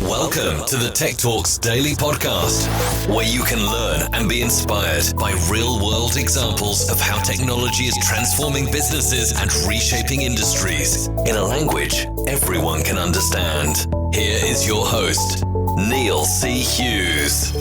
Welcome to the Tech Talks Daily Podcast, where you can learn and be inspired by real-world examples of how technology is transforming businesses and reshaping industries in a language everyone can understand. Here is your host, Neil C. Hughes.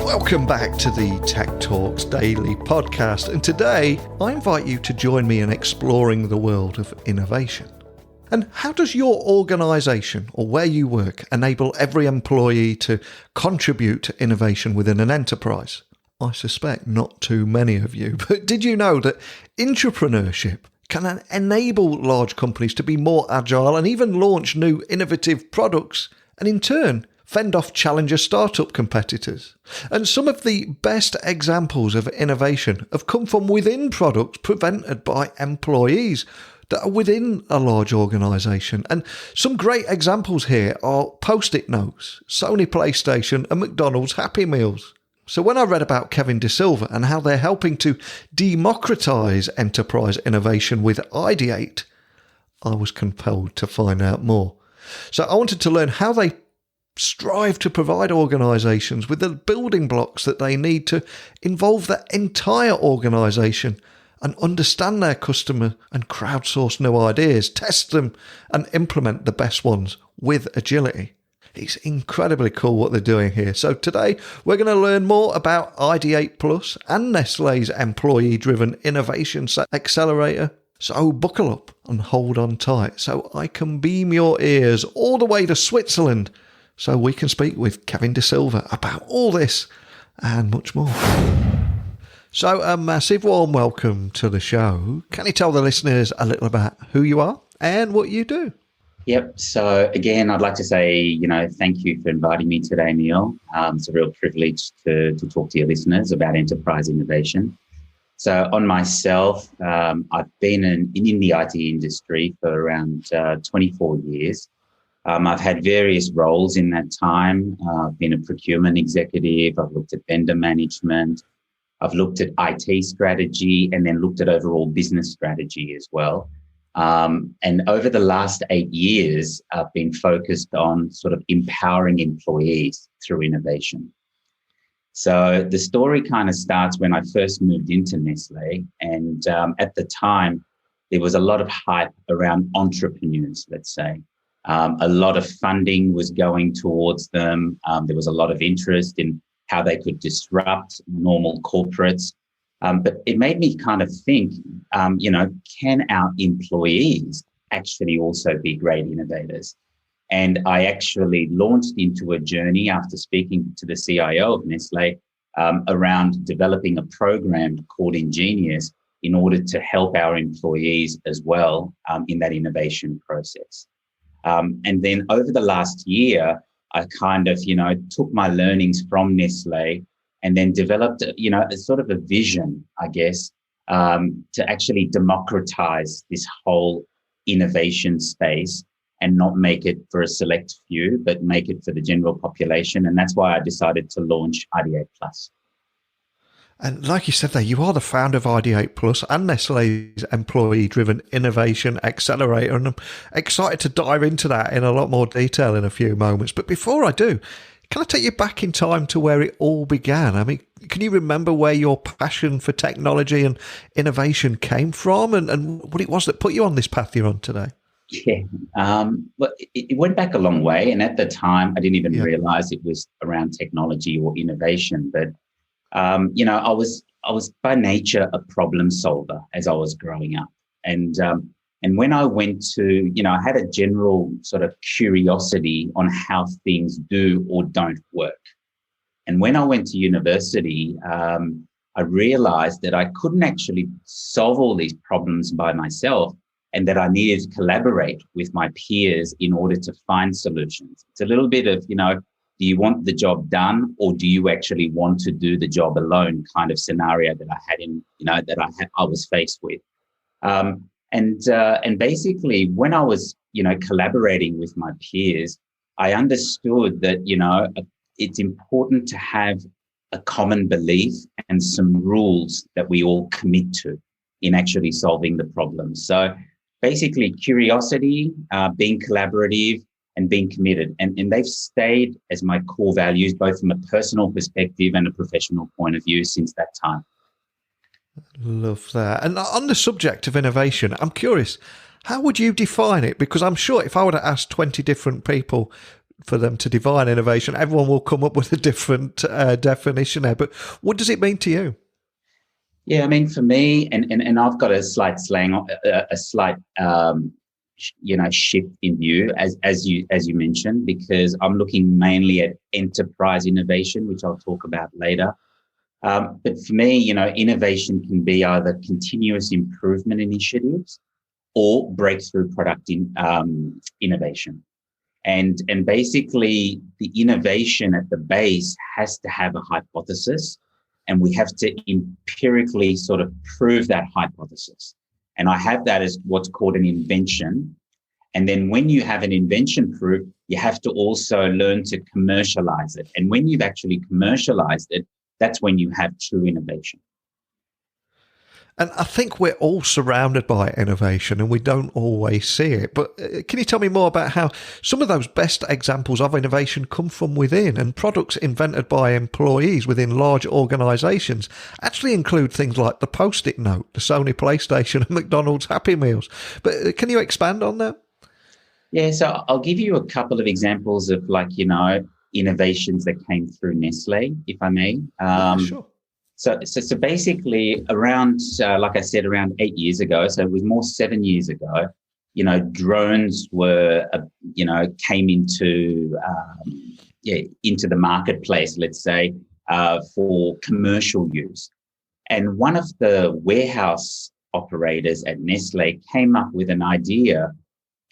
Welcome back to the Tech Talks Daily Podcast, and today I invite you to join me in exploring the world of innovation. And how does your organisation or where you work enable every employee to contribute to innovation within an enterprise? I suspect not too many of you, but did you know that intrapreneurship can enable large companies to be more agile and even launch new innovative products and in turn fend off challenger startup competitors? And some of the best examples of innovation have come from within products presented by employees that are within a large organisation. And some great examples here are Post-it notes, Sony PlayStation and McDonald's Happy Meals. So when I read about Kevin De Silva and how they're helping to democratise enterprise innovation with Ideate, I was compelled to find out more. So I wanted to learn how they strive to provide organisations with the building blocks that they need to involve their entire organisation and understand their customer and crowdsource new ideas, test them and implement the best ones with agility. It's incredibly cool what they're doing here. So today we're going to learn more about Ideateplus and Nestlé's employee-driven innovation accelerator. So buckle up and hold on tight so I can beam your ears all the way to Switzerland so we can speak with Kevin De Silva about all this and much more. So a massive warm welcome to the show. Can you tell the listeners a little about who you are and what you do? Yep. So again, I'd like to say, thank you for inviting me today, Neil. It's a real privilege to talk to your listeners about enterprise innovation. So on myself, I've been in the IT industry for around 24 years. I've had various roles in that time. I've been a procurement executive. I've looked at vendor management. I've looked at IT strategy and then looked at overall business strategy as well. And over the last 8 years, I've been focused on sort of empowering employees through innovation. So the story kind of starts when I first moved into Nestlé. And at the time, there was a lot of hype around entrepreneurs, let's say. A lot of funding was going towards them. There was a lot of interest in how they could disrupt normal corporates. But it made me kind of think, can our employees actually also be great innovators? And I actually launched into a journey after speaking to the CIO of Nestlé around developing a program called inGenius in order to help our employees as well in that innovation process. And then over the last year, I kind of, took my learnings from Nestlé and then developed, a sort of a vision, I guess, to actually democratize this whole innovation space and not make it for a select few, but make it for the general population. And that's why I decided to launch Ideateplus. And like you said there, you are the founder of Ideateplus and Nestlé's employee-driven innovation accelerator, and I'm excited to dive into that in a lot more detail in a few moments. But before I do, can I take you back in time to where it all began? I mean, can you remember where your passion for technology and innovation came from and what it was that put you on this path you're on today? Yeah, well, it went back a long way. And at the time, I didn't even realize it was around technology or innovation, but I was by nature a problem solver as I was growing up. And when I went to, I had a general sort of curiosity on how things do or don't work. And when I went to university, I realized that I couldn't actually solve all these problems by myself and that I needed to collaborate with my peers in order to find solutions. It's a little bit of, do you want the job done or do you actually want to do the job alone kind of scenario that I had I was faced with. And basically when I was, collaborating with my peers, I understood that, it's important to have a common belief and some rules that we all commit to in actually solving the problem. So basically curiosity, being collaborative, and being committed. And they've stayed as my core values, both from a personal perspective and a professional point of view since that time. Love that. And on the subject of innovation, I'm curious, how would you define it? Because I'm sure if I were to ask 20 different people for them to define innovation, everyone will come up with a different definition there. But what does it mean to you? Yeah, I mean, for me, and I've got a slight slang, a slight shift in view, as you mentioned, because I'm looking mainly at enterprise innovation, which I'll talk about later. But for me, innovation can be either continuous improvement initiatives or breakthrough product innovation. And basically, the innovation at the base has to have a hypothesis, and we have to empirically sort of prove that hypothesis. And I have that as what's called an invention. And then when you have an invention proof, you have to also learn to commercialize it. And when you've actually commercialized it, that's when you have true innovation. And I think we're all surrounded by innovation and we don't always see it. But can you tell me more about how some of those best examples of innovation come from within, and products invented by employees within large organisations actually include things like the Post-it note, the Sony PlayStation and McDonald's Happy Meals. But can you expand on that? Yeah, so I'll give you a couple of examples of innovations that came through Nestlé, if I may. Sure. So basically around, like I said, around 8 years ago, so it was more 7 years ago, drones were, came into the marketplace, let's say, for commercial use. And one of the warehouse operators at Nestlé came up with an idea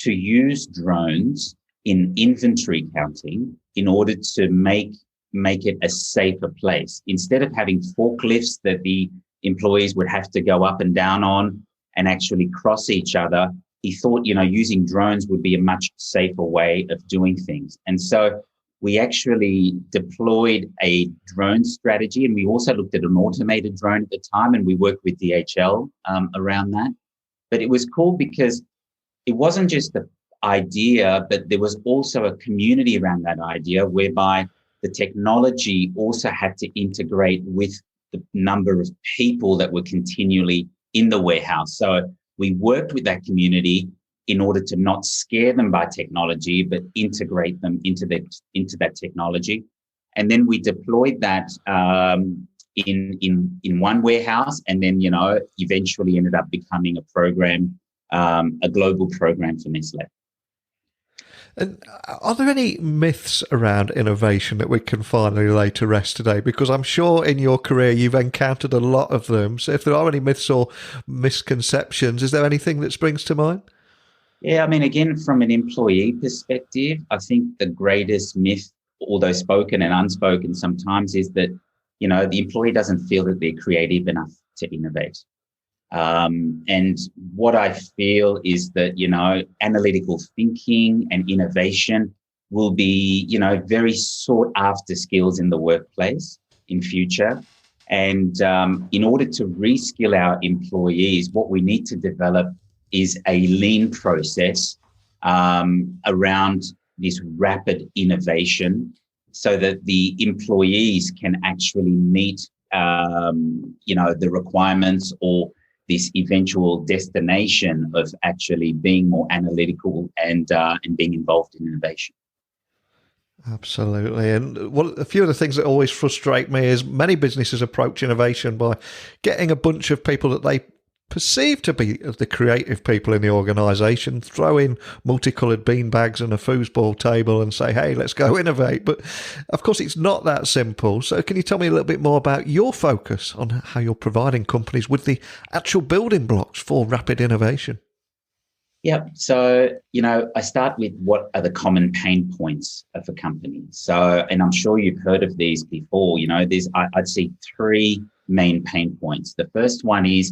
to use drones in inventory counting in order to make it a safer place. Instead of having forklifts that the employees would have to go up and down on and actually cross each other, he thought, using drones would be a much safer way of doing things. And so we actually deployed a drone strategy, and we also looked at an automated drone at the time, and we worked with DHL around that. But it was cool because it wasn't just the idea, but there was also a community around that idea whereby the technology also had to integrate with the number of people that were continually in the warehouse. So we worked with that community in order to not scare them by technology, but integrate them into that technology. And then we deployed that in one warehouse, and then eventually ended up becoming a program, a global program for Nestlé. And are there any myths around innovation that we can finally lay to rest today? Because I'm sure in your career you've encountered a lot of them. So if there are any myths or misconceptions, is there anything that springs to mind? Yeah, I mean, again, from an employee perspective, I think the greatest myth, although spoken and unspoken sometimes, is that, the employee doesn't feel that they're creative enough to innovate. And what I feel is that, analytical thinking and innovation will be, very sought after skills in the workplace in future. And in order to reskill our employees, what we need to develop is a lean process around this rapid innovation so that the employees can actually meet, the requirements or this eventual destination of actually being more analytical and being involved in innovation. Absolutely. And a few of the things that always frustrate me is many businesses approach innovation by getting a bunch of people that they perceive to be the creative people in the organisation, throw in multicoloured bean bags and a foosball table and say, hey, let's go innovate. But of course, it's not that simple. So can you tell me a little bit more about your focus on how you're providing companies with the actual building blocks for rapid innovation? Yeah. So, I start with what are the common pain points of a company. So, and I'm sure you've heard of these before, I'd see three main pain points. The first one is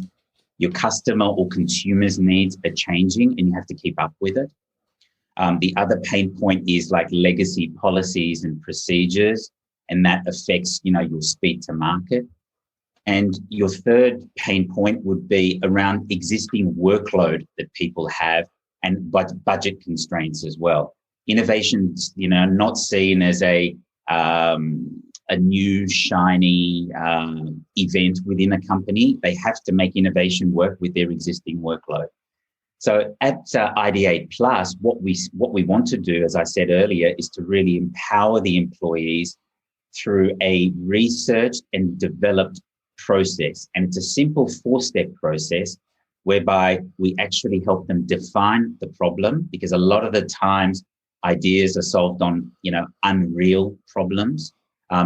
your customer or consumers' needs are changing and you have to keep up with it. The other pain point is like legacy policies and procedures, and that affects, your speed to market. And your third pain point would be around existing workload that people have and budget constraints as well. innovation's, not seen as a new shiny event within a company. They have to make innovation work with their existing workload. So at Ideateplus, what we want to do, as I said earlier, is to really empower the employees through a researched and developed process. And it's a simple 4-step process whereby we actually help them define the problem, because a lot of the times ideas are solved on, unreal problems.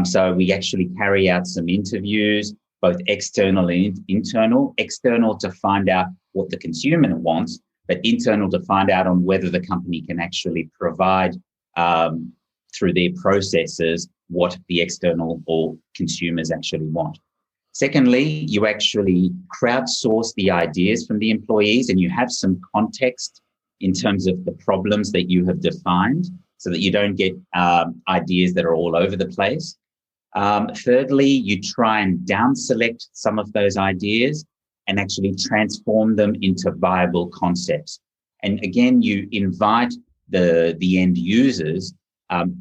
So we actually carry out some interviews, both external and internal. External to find out what the consumer wants, but internal to find out on whether the company can actually provide through their processes what the external or consumers actually want. Secondly, you actually crowdsource the ideas from the employees, and you have some context in terms of the problems that you have defined, so that you don't get ideas that are all over the place. Thirdly, you try and down select some of those ideas and actually transform them into viable concepts. And again, you invite the end users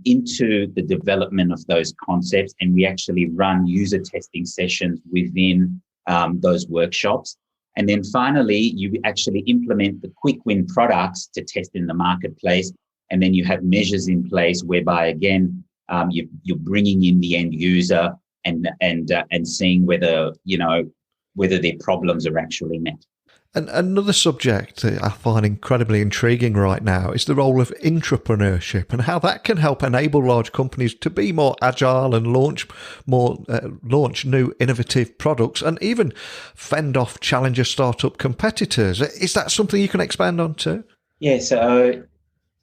into the development of those concepts, and we actually run user testing sessions within those workshops. And then finally, you actually implement the quick win products to test in the marketplace. And then you have measures in place whereby, again, you're bringing in the end user and seeing whether their problems are actually met. And another subject that I find incredibly intriguing right now is the role of intrapreneurship and how that can help enable large companies to be more agile and launch new innovative products and even fend off challenger startup competitors. Is that something you can expand on too? Yeah, so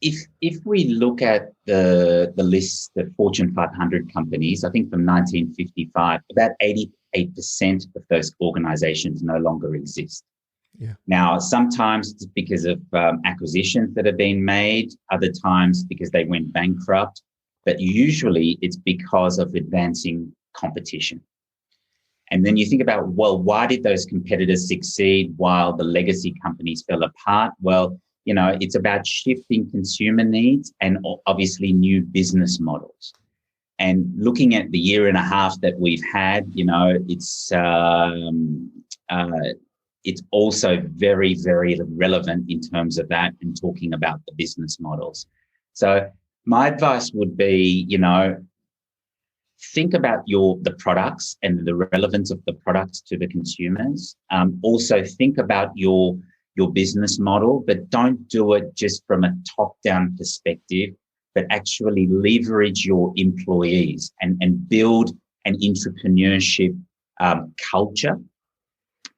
if we look at the list, the Fortune 500 companies, I think from 1955, about 88% of those organizations no longer exist. Yeah. Now, sometimes it's because of acquisitions that have been made, other times because they went bankrupt, but usually it's because of advancing competition. And then you think about, well, why did those competitors succeed while the legacy companies fell apart? Well, it's about shifting consumer needs and obviously new business models. And looking at the year and a half that we've had, it's also very, very relevant in terms of that and talking about the business models. So my advice would be, think about the products and the relevance of the products to the consumers. Also think about your business model, but don't do it just from a top-down perspective, but actually leverage your employees and build an intrapreneurship culture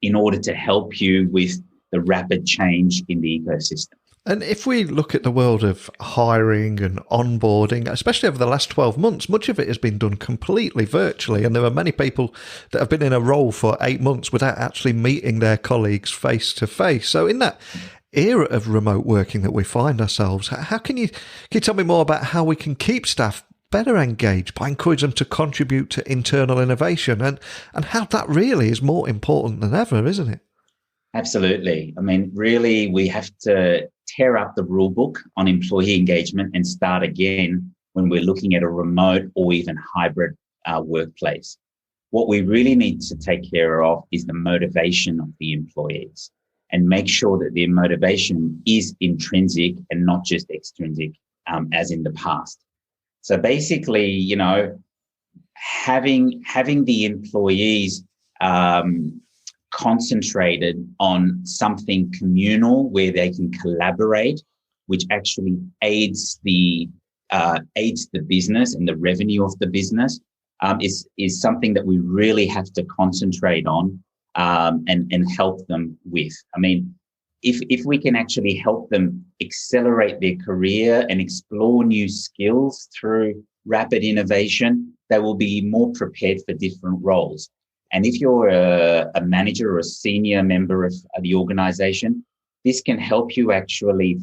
in order to help you with the rapid change in the ecosystem. And if we look at the world of hiring and onboarding, especially over the last 12 months, much of it has been done completely virtually. And there are many people that have been in a role for 8 months without actually meeting their colleagues face to face. So in that era of remote working that we find ourselves, how can you tell me more about how we can keep staff better engaged by encouraging them to contribute to internal innovation and how that really is more important than ever, isn't it? Absolutely. I mean, really, we have to tear up the rule book on employee engagement and start again when we're looking at a remote or even hybrid workplace. What we really need to take care of is the motivation of the employees and make sure that their motivation is intrinsic and not just extrinsic, as in the past. So basically, having the employees concentrated on something communal where they can collaborate, which actually aids the business and the revenue of the business, is something that we really have to concentrate on and help them with. I mean, if we can actually help them accelerate their career and explore new skills through rapid innovation, they will be more prepared for different roles. And if you're a manager or a senior member of the organization, this can help you actually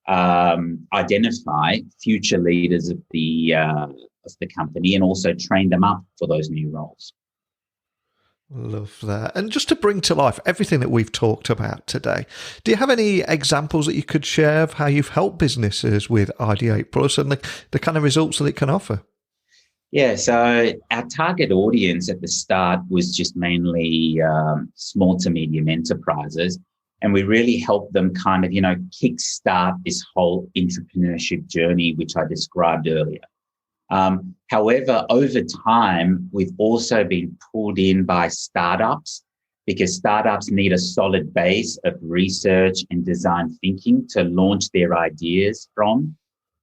identify future leaders of the company and also train them up for those new roles. Love that. And just to bring to life everything that we've talked about today, do you have any examples that you could share of how you've helped businesses with Ideateplus and the kind of results that it can offer? Yeah, so our target audience at the start was just mainly small to medium enterprises. And we really helped them kind of, kickstart this whole intrapreneurship journey, which I described earlier. However, over time, we've also been pulled in by startups because startups need a solid base of research and design thinking to launch their ideas from.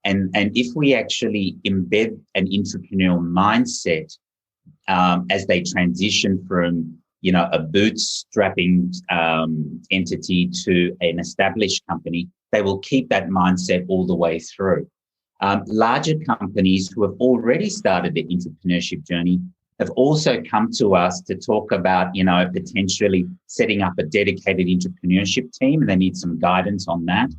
And if we actually embed an entrepreneurial mindset as they transition from, a bootstrapping entity to an established company, they will keep that mindset all the way through. Larger companies who have already started their entrepreneurship journey have also come to us to talk about, potentially setting up a dedicated entrepreneurship team, and they need some guidance on that,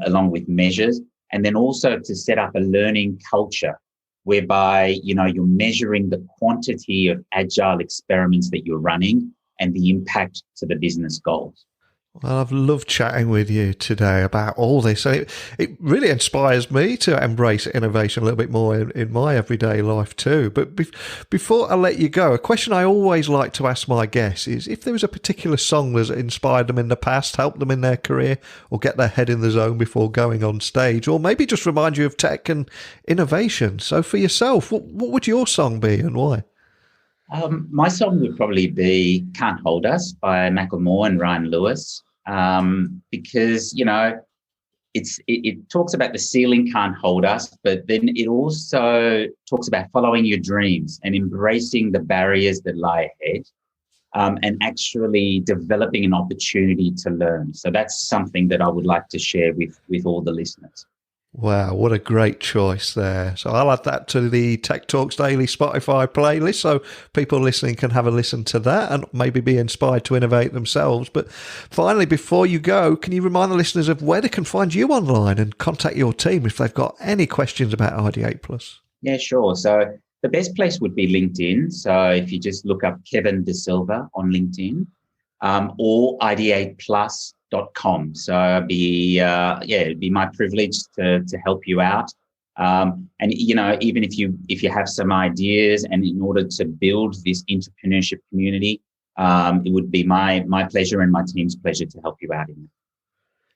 along with measures. And then also to set up a learning culture whereby, you're measuring the quantity of agile experiments that you're running and the impact to the business goals. Well, I've loved chatting with you today about all this. It really inspires me to embrace innovation a little bit more in my everyday life too. But before I let you go, a question I always like to ask my guests is if there was a particular song that inspired them in the past, helped them in their career, or get their head in the zone before going on stage, or maybe just remind you of tech and innovation. So for yourself, what would your song be and why? My song would probably be Can't Hold Us by Macklemore and Ryan Lewis, because, it talks about the ceiling can't hold us, but then it also talks about following your dreams and embracing the barriers that lie ahead, and actually developing an opportunity to learn. So that's something that I would like to share with all the listeners. Wow, what a great choice there. So I'll add that to the Tech Talks Daily Spotify playlist so people listening can have a listen to that and maybe be inspired to innovate themselves. But finally, before you go, can you remind the listeners of where they can find you online and contact your team if they've got any questions about Ideateplus? Yeah, sure. So the best place would be LinkedIn. So if you just look up Kevin De Silva on LinkedIn, or Ideateplus.com. So it'd be my privilege to help you out. And even if you have some ideas, and in order to build this entrepreneurship community, it would be my pleasure and my team's pleasure to help you out in it.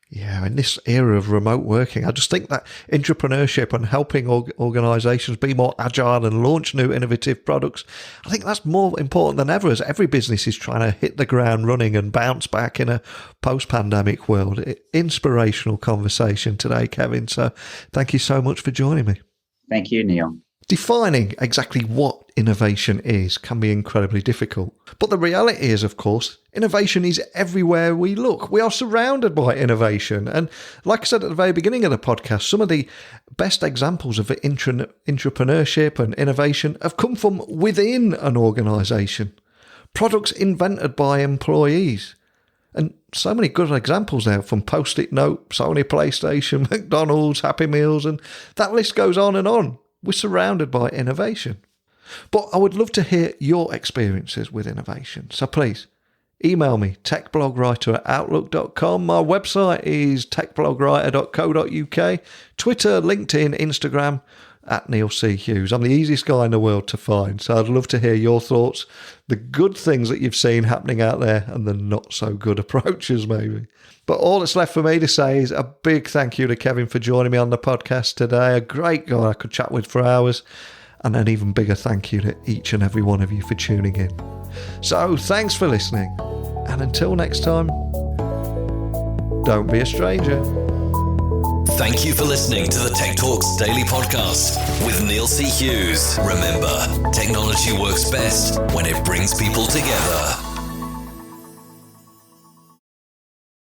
Yeah, in this era of remote working, I just think that intrapreneurship and helping organisations be more agile and launch new innovative products, I think that's more important than ever as every business is trying to hit the ground running and bounce back in a post-pandemic world. Inspirational conversation today, Kevin. So thank you so much for joining me. Thank you, Neil. Defining exactly what innovation is can be incredibly difficult. But the reality is, of course, innovation is everywhere we look. We are surrounded by innovation. And like I said at the very beginning of the podcast, some of the best examples of intrapreneurship and innovation have come from within an organisation. Products invented by employees. And so many good examples there from Post-it Note, Sony PlayStation, McDonald's, Happy Meals, and that list goes on and on. We're surrounded by innovation. But I would love to hear your experiences with innovation. So please, email me, techblogwriter@outlook.com. My website is techblogwriter.co.uk. Twitter, LinkedIn, Instagram, @Neil C. Hughes. I'm the easiest guy in the world to find. So I'd love to hear your thoughts, the good things that you've seen happening out there and the not so good approaches maybe. But all that's left for me to say is a big thank you to Kevin for joining me on the podcast today. A great guy I could chat with for hours. And an even bigger thank you to each and every one of you for tuning in. So thanks for listening. And until next time, don't be a stranger. Thank you for listening to the Tech Talks Daily Podcast with Neil C. Hughes. Remember, technology works best when it brings people together.